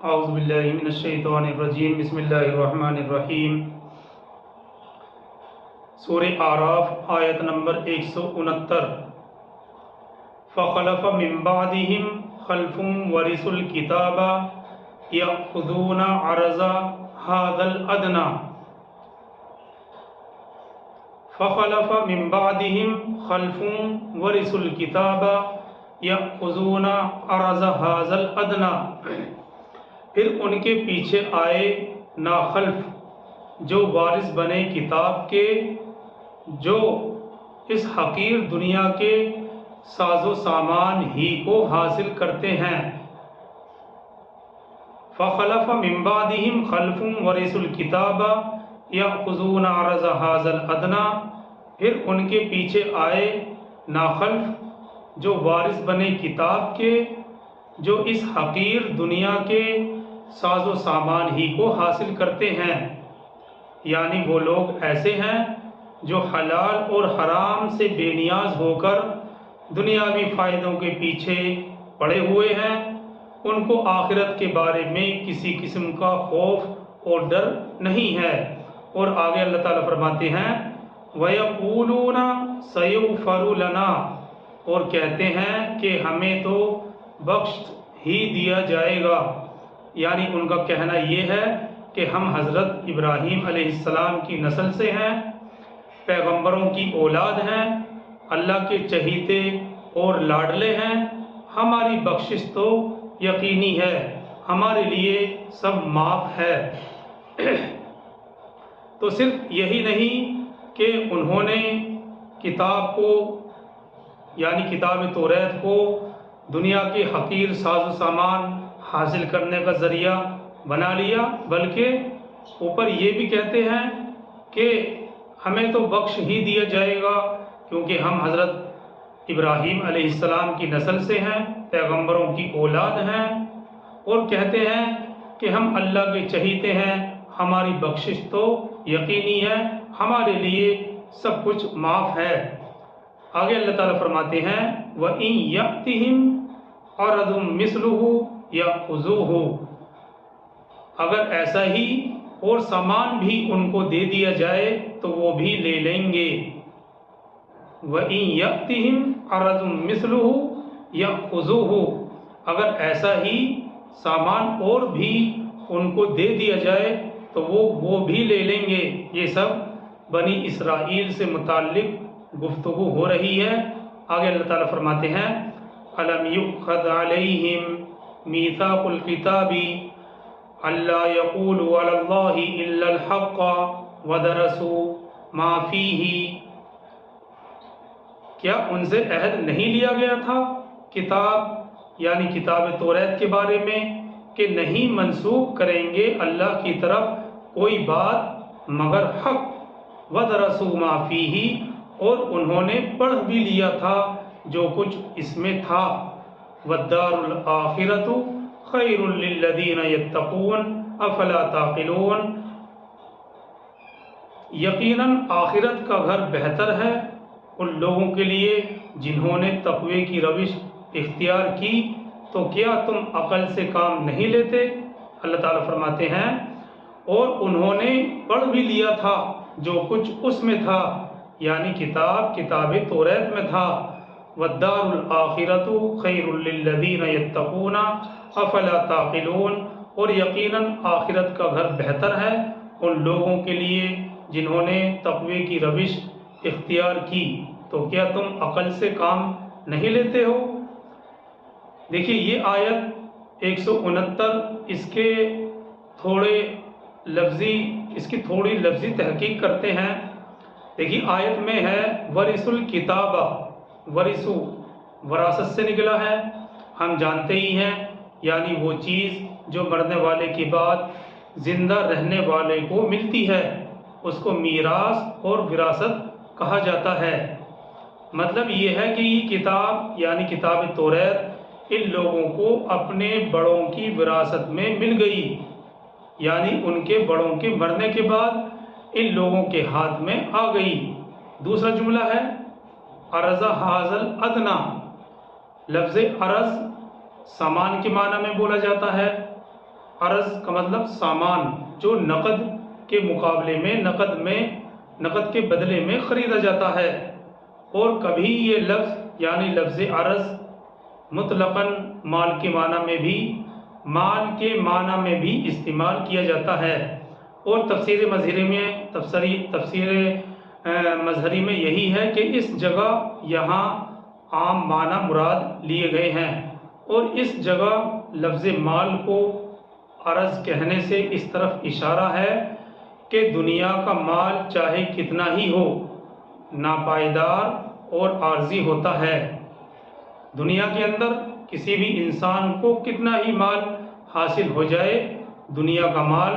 اعوذ باللہ من الشیطان الرجیم بسم اللہ الرحمن الرحیم۔ سورہ اعراف آیت نمبر 169۔ فخلف من بعدہم خلف ورثوا الکتاب یأخذون عرض ھذا الادنی فخلف من بعدہم خلف ورثوا الکتاب یأخذون عرض ھذا الادنی، پھر ان کے پیچھے آئے ناخلف جو وارث بنے کتاب کے، جو اس حقیر دنیا کے ساز و سامان ہی کو حاصل کرتے ہیں۔ فخلف من بعدہم خلف ورثوا الکتاب یأخذون عرض ھذا الادنی، پھر ان کے پیچھے آئے ناخلف جو وارث بنے کتاب کے، جو اس حقیر دنیا کے ساز و سامان ہی کو حاصل کرتے ہیں۔ یعنی وہ لوگ ایسے ہیں جو حلال اور حرام سے بے نیاز ہو کر دنیاوی فائدوں کے پیچھے پڑے ہوئے ہیں، ان کو آخرت کے بارے میں کسی قسم کا خوف اور ڈر نہیں ہے۔ اور آگے اللہ تعالیٰ فرماتے ہیں وَيَقُولُونَ سَيُغْفَرُ لَنَا، اور کہتے ہیں کہ ہمیں تو بخش ہی دیا جائے گا۔ یعنی ان کا کہنا یہ ہے کہ ہم حضرت ابراہیم علیہ السلام کی نسل سے ہیں، پیغمبروں کی اولاد ہیں، اللہ کے چہیتے اور لاڈلے ہیں، ہماری بخشش تو یقینی ہے، ہمارے لیے سب معاف ہے۔ تو صرف یہی نہیں کہ انہوں نے کتاب کو یعنی کتاب توریت کو دنیا کے حقیر ساز و سامان حاصل کرنے کا ذریعہ بنا لیا، بلکہ اوپر یہ بھی کہتے ہیں کہ ہمیں تو بخش ہی دیا جائے گا کیونکہ ہم حضرت ابراہیم علیہ السلام کی نسل سے ہیں، پیغمبروں کی اولاد ہیں، اور کہتے ہیں کہ ہم اللہ کے چہیتے ہیں، ہماری بخشش تو یقینی ہے، ہمارے لیے سب کچھ معاف ہے۔ آگے اللہ تعالیٰ فرماتے ہیں وَإِن يَأْتِهِمْ عَرَضٌ مِثْلُهُ يَأْخُذُوهُ، اگر ایسا ہی اور سامان بھی ان کو دے دیا جائے تو وہ بھی لے لیں گے۔ وَإِن يَأْتِهِمْ عَرَضٌ مِثْلُهُ يَأْخُذُوهُ، اگر ایسا ہی سامان اور بھی ان کو دے دیا جائے تو وہ بھی لے لیں گے۔ یہ سب بنی اسرائیل سے متعلق گفتگو ہو رہی ہے۔ آگے اللہ تعالیٰ فرماتے ہیں أَلَمْ يُؤْخَذْ عَلَيْهِمْ مِيثَاقُ الْكِتَابِ أَلَّا يَقُولُوا عَلَى اللَّهِ إِلَّا الْحَقَّ وَدَرَسُوا مَا فِيهِ، کیا ان سے عہد نہیں لیا گیا تھا کتاب یعنی کتاب توریت کے بارے میں کہ نہیں منسوخ کریں گے اللہ کی طرف کوئی بات مگر حق، وَدَرَسُوا مَا فِيهِ، اور انہوں نے پڑھ بھی لیا تھا جو کچھ اس میں تھا۔ وَالدَّارُ الْآخِرَةُ خَيْرٌ لِلَّذِينَ يَتَّقُونَ أَفَلَا تَعْقِلُونَ، یقیناً آخرت کا گھر بہتر ہے ان لوگوں کے لیے جنہوں نے تقوی کی روش اختیار کی، تو کیا تم عقل سے کام نہیں لیتے؟ اللہ تعالیٰ فرماتے ہیں اور انہوں نے پڑھ بھی لیا تھا جو کچھ اس میں تھا، یعنی کتاب توریت میں تھا۔ وَالدَّارُ الْآخِرَةُ خَيْرٌ لِلَّذِينَ يَتَّقُونَ أَفَلَا تَعْقِلُونَ، اور یقیناً آخرت کا گھر بہتر ہے ان لوگوں کے لیے جنہوں نے تقوی کی روش اختیار کی، تو کیا تم عقل سے کام نہیں لیتے ہو؟ دیکھیے یہ آیت 169 اس کی تھوڑی لفظی تحقیق کرتے ہیں۔ دیکھیے آیت میں ہے ورثوا الکتاب، ورثو وراثت سے نکلا ہے، ہم جانتے ہی ہیں، یعنی وہ چیز جو مرنے والے کے بعد زندہ رہنے والے کو ملتی ہے اس کو میراث اور وراثت کہا جاتا ہے۔ مطلب یہ ہے کہ یہ کتاب یعنی کتاب توریت ان لوگوں کو اپنے بڑوں کی وراثت میں مل گئی، یعنی ان کے بڑوں کے مرنے کے بعد ان لوگوں کے ہاتھ میں آ گئی۔ دوسرا جملہ ہے عرض ھذا الادنی، لفظ عرض سامان کے معنی میں بولا جاتا ہے، عرض کا مطلب سامان جو نقد کے مقابلے میں نقد کے بدلے میں خریدا جاتا ہے. اور کبھی یہ لفظ یعنی لفظ عرض مطلقاً مال کے معنی میں بھی استعمال کیا جاتا ہے. اور تفسیر مظہری میں یہی ہے کہ اس جگہ یہاں عام معنی مراد لیے گئے ہیں، اور اس جگہ لفظ مال کو عرض کہنے سے اس طرف اشارہ ہے کہ دنیا کا مال چاہے کتنا ہی ہو ناپائیدار اور عارضی ہوتا ہے. دنیا کے اندر کسی بھی انسان کو کتنا ہی مال حاصل ہو جائے، دنیا کا مال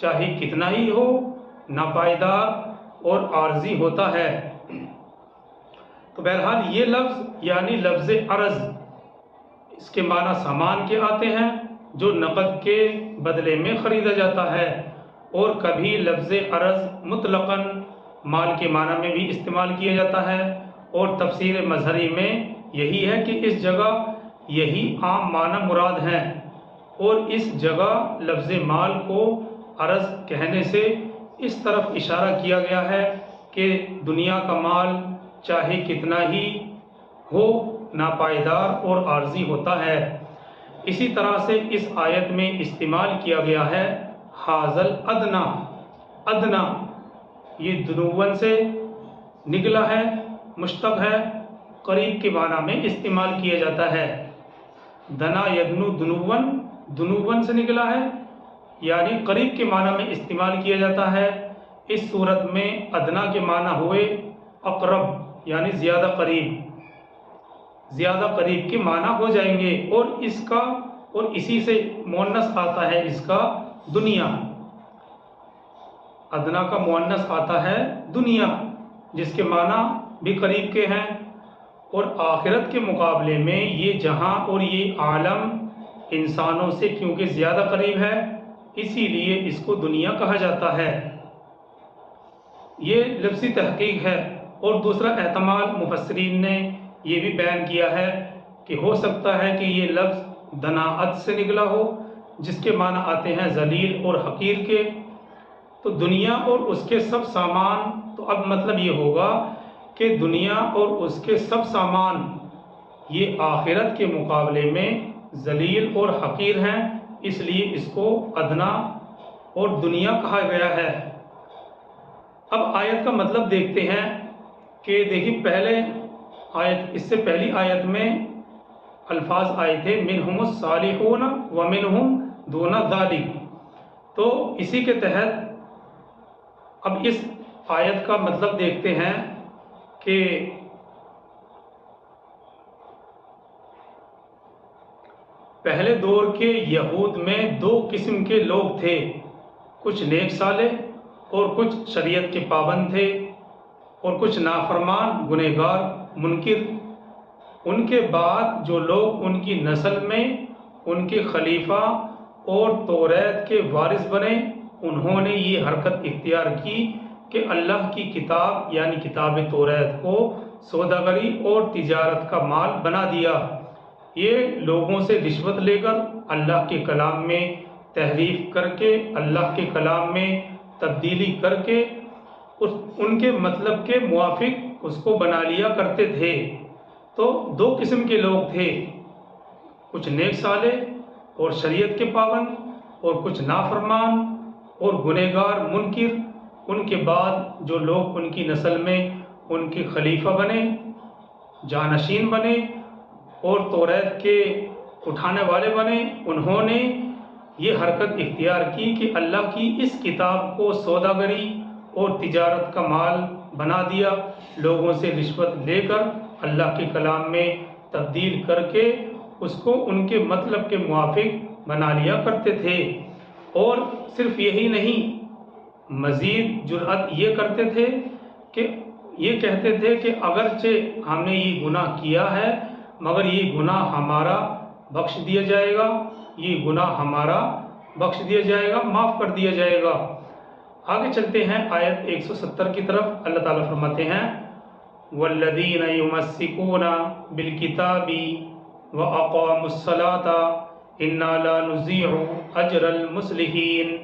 چاہے کتنا ہی ہو ناپائیدار اور عارضی ہوتا ہے. تو بہرحال یہ لفظ یعنی لفظ عرض اس کے معنی سامان کے آتے ہیں جو نقد کے بدلے میں خریدا جاتا ہے. اور کبھی لفظ عرض مطلقاً مال کے معنی میں بھی استعمال کیا جاتا ہے. اور تفسیر مظہری میں یہی ہے کہ اس جگہ یہی عام معنی مراد ہیں، اور اس جگہ لفظ مال کو عرض کہنے سے اس طرف اشارہ کیا گیا ہے کہ دنیا کا مال چاہے کتنا ہی ہو ناپائیدار اور عارضی ہوتا ہے. اسی طرح سے اس آیت میں استعمال کیا گیا ہے حاضل ادنا یہ دنون سے نکلا ہے، مشتق ہے، قریب کے معنی میں استعمال کیا جاتا ہے. دنا یدنو دنون سے نکلا ہے یعنی قریب کے معنی میں استعمال کیا جاتا ہے. اس صورت میں ادنا کے معنی ہوئے اقرب یعنی زیادہ قریب کے معنی ہو جائیں گے. اور اسی سے مؤنث آتا ہے اس کا دنیا. ادنا کا مؤنث آتا ہے دنیا جس کے معنی بھی قریب کے ہیں. اور آخرت کے مقابلے میں یہ جہاں اور یہ عالم انسانوں سے کیونکہ زیادہ قریب ہے اسی لیے اس کو دنیا کہا جاتا ہے. یہ لفظی تحقیق ہے. اور دوسرا احتمال مفسرین نے یہ بھی بیان کیا ہے کہ ہو سکتا ہے کہ یہ لفظ دناعت سے نکلا ہو جس کے معنی آتے ہیں ذلیل اور حقیر کے. تو دنیا اور اس کے سب سامان، تو اب مطلب یہ ہوگا کہ دنیا اور اس کے سب سامان یہ آخرت کے مقابلے میں ذلیل اور حقیر ہیں، اس لیے اس کو ادنا اور دنیا کہا گیا ہے. اب آیت کا مطلب دیکھتے ہیں کہ دیکھیں اس سے پہلی آیت میں الفاظ آئے تھے منہم الصالحون ومنہم دون ذالک. تو اسی کے تحت اب اس آیت کا مطلب دیکھتے ہیں کہ پہلے دور کے یہود میں دو قسم کے لوگ تھے، کچھ نیک صالح اور کچھ شریعت کے پابند تھے، اور کچھ نافرمان گنہگار منکر. ان کے بعد جو لوگ ان کی نسل میں ان کے خلیفہ اور توریت کے وارث بنے، انہوں نے یہ حرکت اختیار کی کہ اللہ کی کتاب یعنی کتاب توریت کو سوداگری اور تجارت کا مال بنا دیا. یہ لوگوں سے رشوت لے کر اللہ کے کلام میں تحریف کر کے، اللہ کے کلام میں تبدیلی کر کے ان کے مطلب کے موافق اس کو بنا لیا کرتے تھے. تو دو قسم کے لوگ تھے، کچھ نیک صالح اور شریعت کے پابند، اور کچھ نافرمان اور گنہگار منکر. ان کے بعد جو لوگ ان کی نسل میں ان کے خلیفہ بنے، جانشین بنے اور توریت کے اٹھانے والے بنے، انہوں نے یہ حرکت اختیار کی کہ اللہ کی اس کتاب کو سوداگری اور تجارت کا مال بنا دیا. لوگوں سے رشوت لے کر اللہ کے کلام میں تبدیل کر کے اس کو ان کے مطلب کے موافق بنا لیا کرتے تھے. اور صرف یہی نہیں، مزید جرأت یہ کرتے تھے کہ یہ کہتے تھے کہ اگرچہ ہم نے یہ گناہ کیا ہے مگر یہ گناہ ہمارا بخش دیا جائے گا، یہ گناہ ہمارا بخش دیا جائے گا، معاف کر دیا جائے گا. آگے چلتے ہیں آیت 170 کی طرف. اللہ تعالیٰ فرماتے ہیں وَالَّذِينَ يُمَسِّكُونَ بِالْكِتَابِ وَأَقَامُوا الصَّلَاةَ انا لا نضيع اجر المصلحین،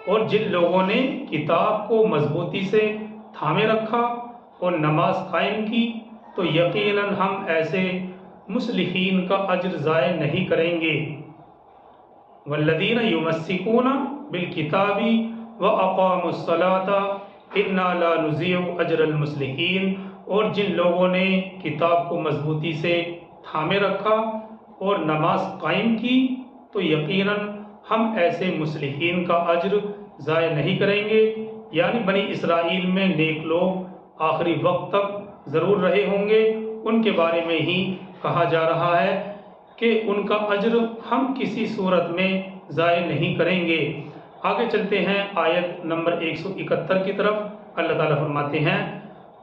اور جن لوگوں نے کتاب کو مضبوطی سے تھامے رکھا اور نماز قائم کی تو یقیناً ہم ایسے مصلحین کا اجر ضائع نہیں کریں گے۔ والذین یمسکون بالکتاب واقاموا الصلاۃ انا لا نضيع اجر المصلحین، اور جن لوگوں نے کتاب کو مضبوطی سے تھامے رکھا اور نماز قائم کی تو یقیناً ہم ایسے مصلحین کا اجر ضائع نہیں کریں گے۔ یعنی بنی اسرائیل میں نیک لوگ آخری وقت تک ضرور رہے ہوں گے، ان کے بارے میں ہی کہا جا رہا ہے کہ ان کا اجر ہم کسی صورت میں ضائع نہیں کریں گے۔ آگے چلتے ہیں آیت نمبر 171 کی طرف۔ اللہ تعالیٰ فرماتے ہیں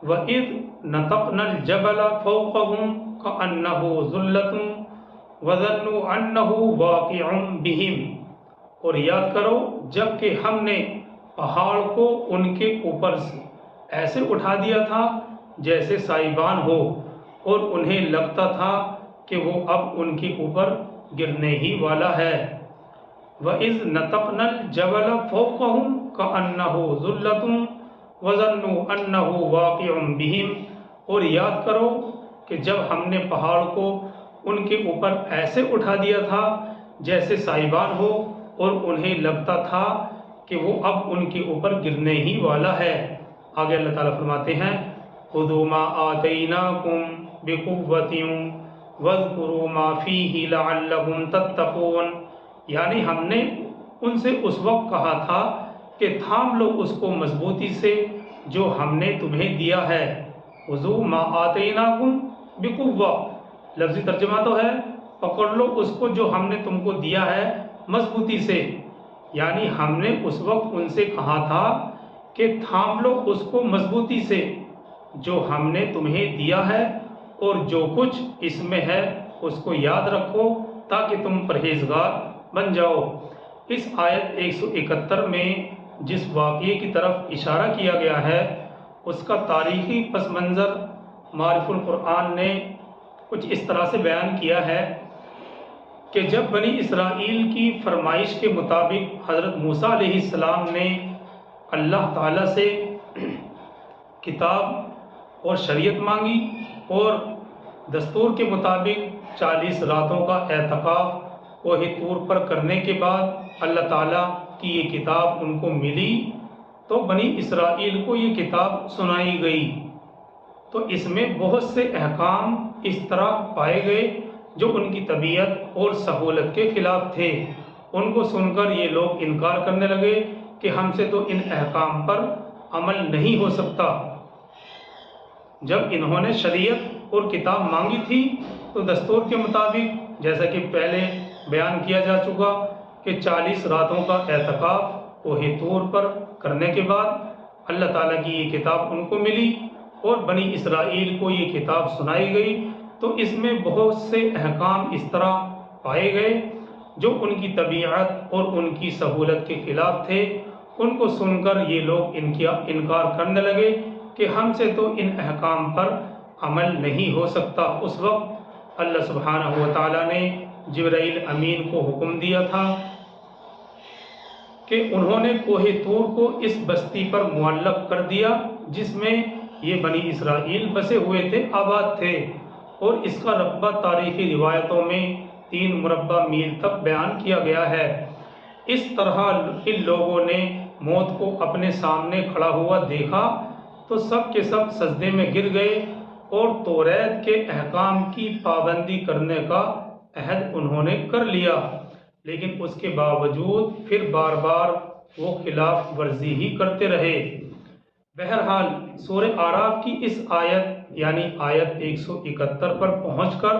وَإِذْ نَتَقْنَا الْجَبَلَ فَوْقَهُمْ كَأَنَّهُ ظُلَّةٌ وَظَنُّوا أَنَّهُ وَاقِعٌ بِهِمْ، اور یاد کرو جب کہ ہم نے پہاڑ کو ان کے اوپر سے ایسے اٹھا دیا تھا جیسے سائبان ہو، اور انہیں لگتا تھا کہ وہ اب ان کے اوپر گرنے ہی والا ہے۔ وَإِذْ نَتَقْنَا الْجَبَلَ فَوْقَهُمْ كَأَنَّهُ ظُلَّةٌ وَظَنُّوا أَنَّهُ وَاقِعٌ بِهِمْ، اور یاد کرو کہ جب ہم نے پہاڑ کو ان کے اوپر ایسے اٹھا دیا تھا جیسے سائبان ہو، اور انہیں لگتا تھا کہ وہ اب ان کے اوپر گرنے ہی والا ہے۔ آگے اللہ تعالیٰ فرماتے ہیں خُذُوا مَا آتَيْنَاكُمْ بِقُوَّةٍ وَاذْكُرُوا مَا فِيهِ لَعَلَّكُمْ تَتَّقُونَ، یعنی ہم نے ان سے اس وقت کہا تھا کہ تھام لو اس کو مضبوطی سے جو ہم نے تمہیں دیا ہے۔ خُذُوا مَا آتَيْنَاكُمْ بِقُوَّةٍ، لفظی ترجمہ تو ہے پکڑ لو اس کو جو ہم نے تم کو دیا ہے مضبوطی سے، یعنی ہم نے اس وقت ان سے کہا تھا کہ تھام لو اس کو مضبوطی سے جو ہم نے تمہیں دیا ہے، اور جو کچھ اس میں ہے اس کو یاد رکھو تاکہ تم پرہیزگار بن جاؤ۔ اس آیت 171 میں جس واقعے کی طرف اشارہ کیا گیا ہے اس کا تاریخی پس منظر معرف القرآن نے کچھ اس طرح سے بیان کیا ہے کہ جب بنی اسرائیل کی فرمائش کے مطابق حضرت موسیٰ علیہ السلام نے اللہ تعالیٰ سے کتاب اور شریعت مانگی، اور دستور کے مطابق 40 راتوں کا اعتکاف کوہ طور پر کرنے کے بعد اللہ تعالیٰ کی یہ کتاب ان کو ملی، تو بنی اسرائیل کو یہ کتاب سنائی گئی، تو اس میں بہت سے احکام اس طرح پائے گئے جو ان کی طبیعت اور سہولت کے خلاف تھے۔ ان کو سن کر یہ لوگ انکار کرنے لگے کہ ہم سے تو ان احکام پر عمل نہیں ہو سکتا۔ جب انہوں نے شریعت اور کتاب مانگی تھی تو دستور کے مطابق جیسا کہ پہلے بیان کیا جا چکا کہ 40 راتوں کا اعتکاف کوہ طور پر کرنے کے بعد اللہ تعالیٰ کی یہ کتاب ان کو ملی اور بنی اسرائیل کو یہ کتاب سنائی گئی، تو اس میں بہت سے احکام اس طرح پائے گئے جو ان کی طبیعت اور ان کی سہولت کے خلاف تھے۔ ان کو سن کر یہ لوگ انکار کرنے لگے کہ ہم سے تو ان احکام پر عمل نہیں ہو سکتا۔ اس وقت اللہ سبحانہ و تعالیٰ نے جبرائیل امین کو حکم دیا تھا کہ انہوں نے کوہ طور کو اس بستی پر معلق کر دیا جس میں یہ بنی اسرائیل بسے ہوئے تھے، آباد تھے، اور اس کا رقبہ تاریخی روایتوں میں 3 مربع میل تک بیان کیا گیا ہے۔ اس طرح ان لوگوں نے موت کو اپنے سامنے کھڑا ہوا دیکھا تو سب کے سب سجدے میں گر گئے اور توریت کے احکام کی پابندی کرنے کا عہد انہوں نے کر لیا، لیکن اس کے باوجود پھر بار بار وہ خلاف ورزی ہی کرتے رہے۔ بہرحال سورہ اعراف کی اس آیت یعنی آیت 171 پر پہنچ کر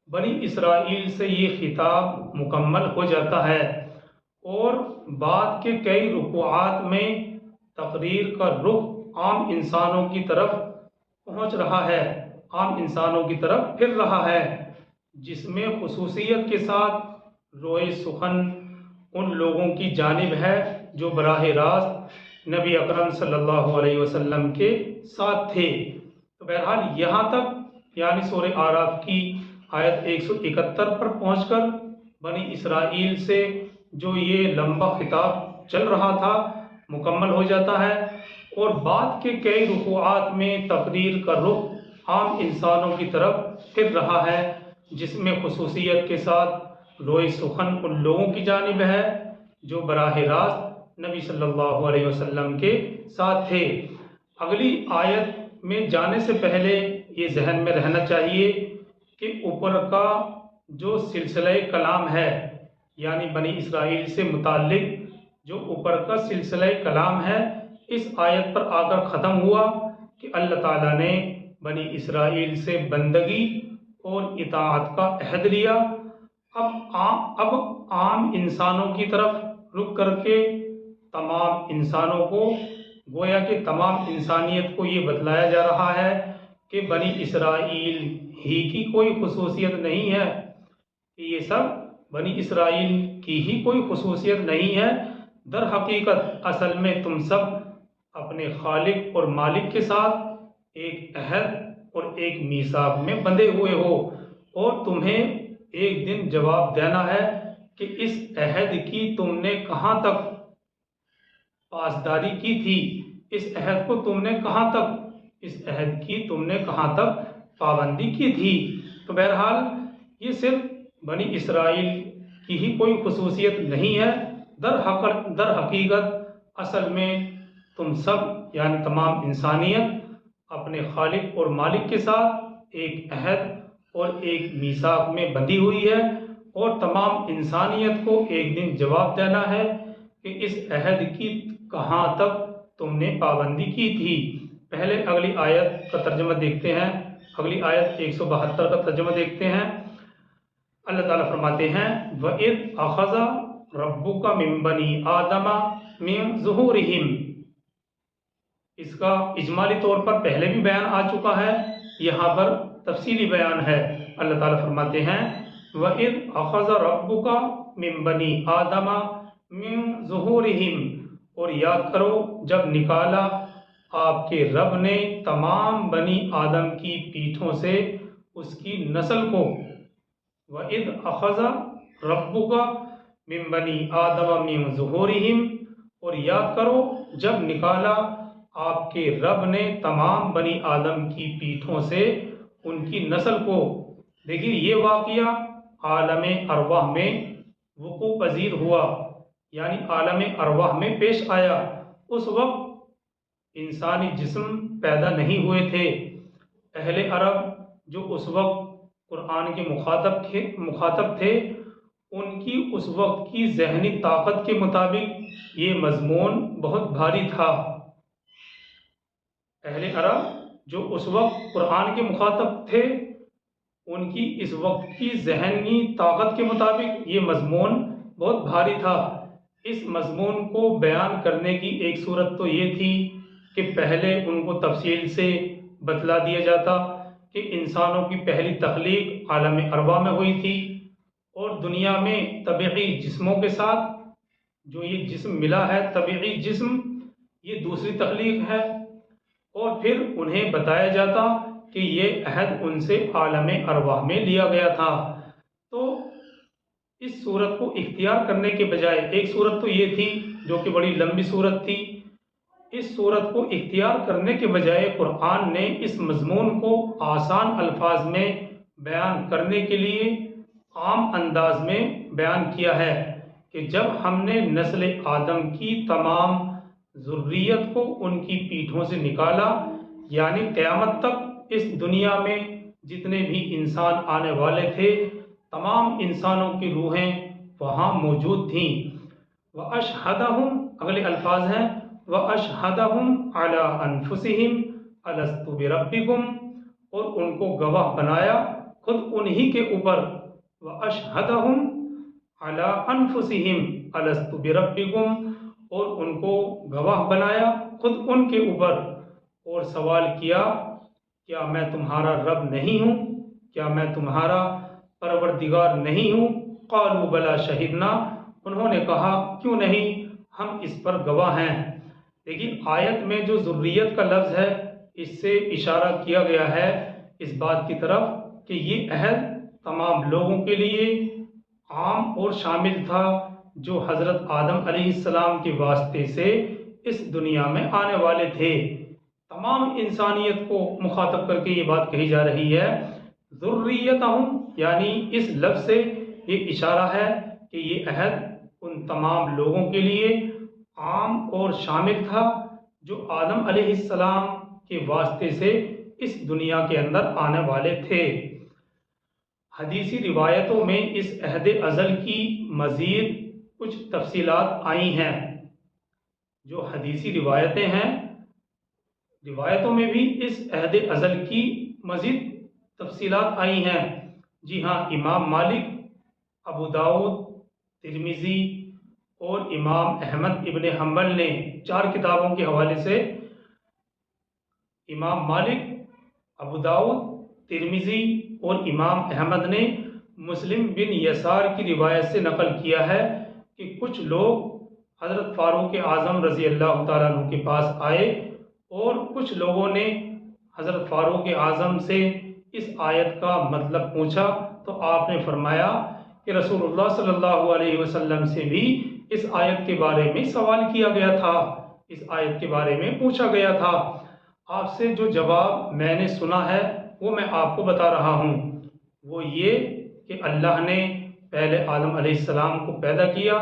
بنی اسرائیل سے یہ خطاب مکمل ہو جاتا ہے، اور بعد کے کئی رکوعات میں تقریر کا رخ عام انسانوں کی طرف پہنچ رہا ہے، عام انسانوں کی طرف پھر رہا ہے، جس میں خصوصیت کے ساتھ روئے سخن ان لوگوں کی جانب ہے جو براہ راست نبی اکرم صلی اللہ علیہ وسلم کے ساتھ تھے۔ تو بہرحال یہاں تک یعنی سورہ اعراف کی آیت 171 پر پہنچ کر بنی اسرائیل سے جو یہ لمبا خطاب چل رہا تھا مکمل ہو جاتا ہے، اور بعد کے کئی رکوعات میں تقریر کا رخ عام انسانوں کی طرف پھر رہا ہے، جس میں خصوصیت کے ساتھ روئے سخن ان لوگوں کی جانب ہے جو براہ راست نبی صلی اللہ علیہ وسلم کے ساتھ تھے۔ اگلی آیت میں جانے سے پہلے یہ ذہن میں رہنا چاہیے کہ اوپر کا جو سلسلہ کلام ہے، یعنی بنی اسرائیل سے متعلق جو اوپر کا سلسلہ کلام ہے، اس آیت پر آ کر ختم ہوا کہ اللہ تعالیٰ نے بنی اسرائیل سے بندگی اور اطاعت کا عہد لیا۔ اب عام انسانوں کی طرف رک کر کے تمام انسانوں کو، گویا کہ تمام انسانیت کو یہ بتلایا جا رہا ہے کہ بنی اسرائیل ہی کی کوئی خصوصیت نہیں ہے، کہ یہ سب بنی اسرائیل کی ہی کوئی خصوصیت نہیں ہے، در حقیقت اصل میں تم سب اپنے خالق اور مالک کے ساتھ ایک عہد اور ایک میثاق میں بندھے ہوئے ہو، اور تمہیں ایک دن جواب دینا ہے کہ اس عہد کی تم نے کہاں تک پاسداری کی تھی، اس عہد کو تم نے کہاں تک، اس عہد کی تم نے کہاں تک پابندی کی تھی۔ تو بہرحال یہ صرف بنی اسرائیل کی ہی کوئی خصوصیت نہیں ہے، در حقیقت اصل میں تم سب یعنی تمام انسانیت اپنے خالق اور مالک کے ساتھ ایک عہد اور ایک میثاق میں بندھی ہوئی ہے، اور تمام انسانیت کو ایک دن جواب دینا ہے کہ اس عہد کی کہاں تک تم نے پابندی کی تھی۔ پہلے اگلی آیت کا ترجمہ دیکھتے ہیں، اگلی آیت 172 کا ترجمہ دیکھتے ہیں۔ اللہ تعالیٰ فرماتے ہیں وَإِذْ أَخَذَ رَبُّكَ مِن بَنِي آدَمَ مِن ظُهُورِهِمْ، اس کا اجمالی طور پر پہلے بھی بیان آ چکا ہے، یہاں پر تفصیلی بیان ہے۔ اللہ تعالیٰ فرماتے ہیں وَإِذْ أَخَذَ رَبُّكَ مِن بَنِي آدَمَ مِن ظُهُورِهِمْ، اور یاد کرو جب نکالا آپ کے رب نے تمام بنی آدم کی پیٹھوں سے اس کی نسل کو۔ وَإِذْ أَخَذَ رَبُّكَ مِن بَنِي آدَمَ مِن ظُهُورِهِمْ، اور یاد کرو جب نکالا آپ کے رب نے تمام بنی آدم کی پیٹھوں سے ان کی نسل کو۔ دیکھیے یہ واقعہ عالم ارواح میں وقوع پذیر ہوا، یعنی عالم ارواح میں پیش آیا۔ اس وقت انسانی جسم پیدا نہیں ہوئے تھے۔ اہل عرب جو اس وقت قرآن کے مخاطب تھے، ان کی اس وقت کی ذہنی طاقت کے مطابق یہ مضمون بہت بھاری تھا۔ اہل عرب جو اس وقت قرآن کے مخاطب تھے، ان کی اس وقت کی ذہنی طاقت کے مطابق یہ مضمون بہت بھاری تھا۔ اس مضمون کو بیان کرنے کی ایک صورت تو یہ تھی کہ پہلے ان کو تفصیل سے بتلا دیا جاتا کہ انسانوں کی پہلی تخلیق عالم ارواح میں ہوئی تھی، اور دنیا میں طبعی جسموں کے ساتھ جو یہ جسم ملا ہے، طبعی جسم، یہ دوسری تخلیق ہے، اور پھر انہیں بتایا جاتا کہ یہ عہد ان سے عالم ارواح میں لیا گیا تھا۔ تو اس صورت کو اختیار کرنے کے بجائے، ایک صورت تو یہ تھی جو کہ بڑی لمبی صورت تھی، اس صورت کو اختیار کرنے کے بجائے قرآن نے اس مضمون کو آسان الفاظ میں بیان کرنے کے لیے عام انداز میں بیان کیا ہے کہ جب ہم نے نسل آدم کی تمام ذریت کو ان کی پیٹھوں سے نکالا، یعنی قیامت تک اس دنیا میں جتنے بھی انسان آنے والے تھے، تمام انسانوں کی روحیں وہاں موجود تھیں۔ وَأَشْهَدَهُمْ، اگلے الفاظ ہیں وَأَشْهَدَهُمْ عَلَىٰ أَنفُسِهِمْ أَلَسْتُ بِرَبِّكُمْ، اور ان کو گواہ بنایا خود انہی کے اوپر۔ وَأَشْهَدَهُمْ عَلَىٰ أَنفُسِهِمْ أَلَسْتُ بِرَبِّكُمْ، اور ان کو گواہ بنایا خود ان کے اوپر، اور سوال کیا کیا میں تمہارا رب نہیں ہوں، کیا میں تمہارا پروردگار نہیں ہوں؟ قالوا بلا شہدنا، انہوں نے کہا کیوں نہیں، ہم اس پر گواہ ہیں۔ لیکن آیت میں جو ذریت کا لفظ ہے، اس سے اشارہ کیا گیا ہے اس بات کی طرف کہ یہ عہد تمام لوگوں کے لیے عام اور شامل تھا جو حضرت آدم علیہ السلام کے واسطے سے اس دنیا میں آنے والے تھے۔ تمام انسانیت کو مخاطب کر کے یہ بات کہی جا رہی ہے۔ ذریتہم، یعنی اس لفظ سے یہ اشارہ ہے کہ یہ عہد ان تمام لوگوں کے لیے عام اور شامل تھا جو آدم علیہ السلام کے واسطے سے اس دنیا کے اندر آنے والے تھے۔ حدیثی روایتوں میں اس عہد ازل کی مزید کچھ تفصیلات آئی ہیں۔ جو حدیثی روایتیں ہیں، روایتوں میں بھی اس عہد ازل کی مزید تفصیلات آئی ہیں۔ جی ہاں، امام مالک، ابو داؤد، ترمذی اور امام احمد ابن حنبل نے 4 کتابوں کے حوالے سے امام مالک، ابو داؤد، ترمذی اور امام احمد نے مسلم بن یسار کی روایت سے نقل کیا ہے کہ کچھ لوگ حضرت فاروق اعظم رضی اللہ تعالیٰ عنہ کے پاس آئے اور کچھ لوگوں نے حضرت فاروق اعظم سے اس آیت کا مطلب پوچھا، تو آپ نے فرمایا کہ رسول اللہ صلی اللہ علیہ وسلم سے بھی اس آیت کے بارے میں سوال کیا گیا تھا، اس آیت کے بارے میں پوچھا گیا تھا۔ آپ سے جو جواب میں نے سنا ہے وہ میں آپ کو بتا رہا ہوں۔ وہ یہ کہ اللہ نے پہلے آدم علیہ السلام کو پیدا کیا،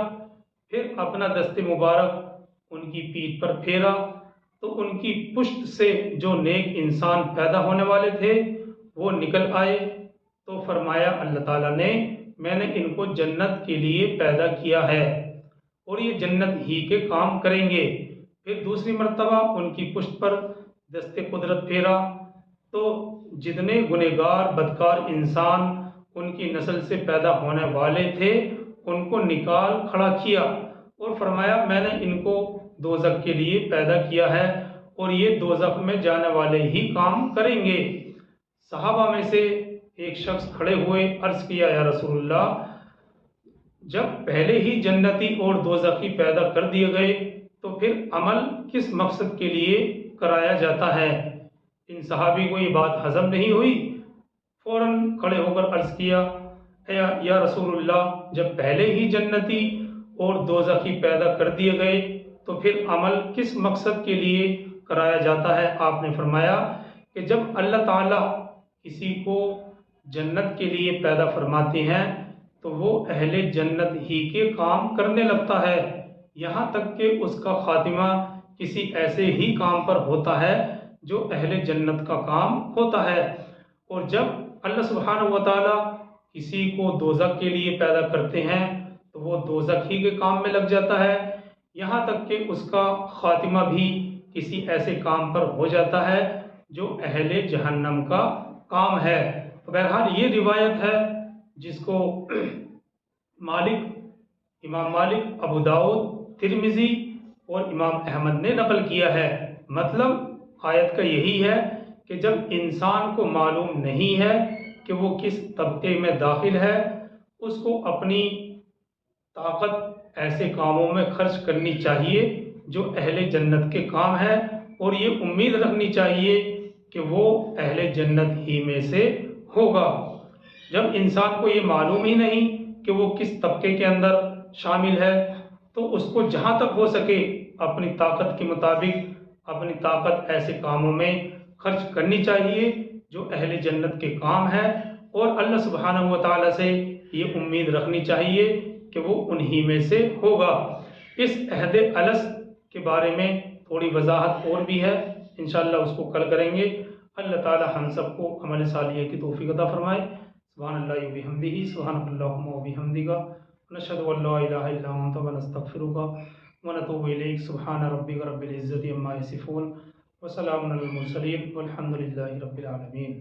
پھر اپنا دست مبارک ان کی پیٹھ پر پھیرا تو ان کی پشت سے جو نیک انسان پیدا ہونے والے تھے وہ نکل آئے، تو فرمایا اللہ تعالیٰ نے میں نے ان کو جنت کے لیے پیدا کیا ہے اور یہ جنت ہی کے کام کریں گے۔ پھر دوسری مرتبہ ان کی پشت پر دست قدرت پھیرا تو جتنے گنہگار بدکار انسان ان کی نسل سے پیدا ہونے والے تھے ان کو نکال کھڑا کیا اور فرمایا میں نے ان کو دوزخ کے لیے پیدا کیا ہے اور یہ دوزخ میں جانے والے ہی کام کریں گے۔ صحابہ میں سے ایک شخص کھڑے ہوئے، عرض کیا یا رسول اللہ، جب پہلے ہی جنتی اور دوزخی پیدا کر دیے گئے تو پھر عمل کس مقصد کے لیے کرایا جاتا ہے؟ ان صحابی کو یہ بات ہضم نہیں ہوئی، فوراً کھڑے ہو کر عرض کیا یا رسول اللہ، جب پہلے ہی جنتی اور دوزخی پیدا کر دیے گئے تو پھر عمل کس مقصد کے لیے کرایا جاتا ہے؟ آپ نے فرمایا کہ جب اللہ تعالیٰ کسی کو جنت کے لیے پیدا فرماتے ہیں تو وہ اہل جنت ہی کے کام کرنے لگتا ہے، یہاں تک کہ اس کا خاتمہ کسی ایسے ہی کام پر ہوتا ہے جو اہل جنت کا کام ہوتا ہے۔ اور جب اللہ سبحانہ و تعالیٰ کسی کو دوزخ کے لیے پیدا کرتے ہیں تو وہ دوزخ ہی کے کام میں لگ جاتا ہے، یہاں تک کہ اس کا خاتمہ بھی کسی ایسے کام پر ہو جاتا ہے جو اہل جہنم کا کام ہے۔ بہرحال یہ روایت ہے جس کو امام مالک، ابو داؤد، ترمذی اور امام احمد نے نقل کیا ہے۔ مطلب آیت کا یہی ہے کہ جب انسان کو معلوم نہیں ہے کہ وہ کس طبقے میں داخل ہے، اس کو اپنی طاقت ایسے کاموں میں خرچ کرنی چاہیے جو اہل جنت کے کام ہے، اور یہ امید رکھنی چاہیے کہ وہ اہل جنت ہی میں سے ہوگا۔ جب انسان کو یہ معلوم ہی نہیں کہ وہ کس طبقے کے اندر شامل ہے تو اس کو جہاں تک ہو سکے اپنی طاقت کے مطابق اپنی طاقت ایسے کاموں میں خرچ کرنی چاہیے جو اہل جنت کے کام ہے، اور اللہ سبحانہ و تعالیٰ سے یہ امید رکھنی چاہیے کہ وہ انہی میں سے ہوگا۔ اس عہد الس کے بارے میں تھوڑی وضاحت اور بھی ہے، انشاءاللہ اس کو کل کریں گے۔ اللہ تعالیٰ ہم سب کو عمل صالحہ کی توفیق عطا فرمائے۔ سبحان اللہ و بحمدہ، سبحانک اللہم و بحمدک، نشہد ان لا الہ الا انت ونستغفرک ونتوب الیک۔ سبحان ربک رب العزۃ عما یصفون وسلام علی المرسلین والحمد للہ رب العالمین۔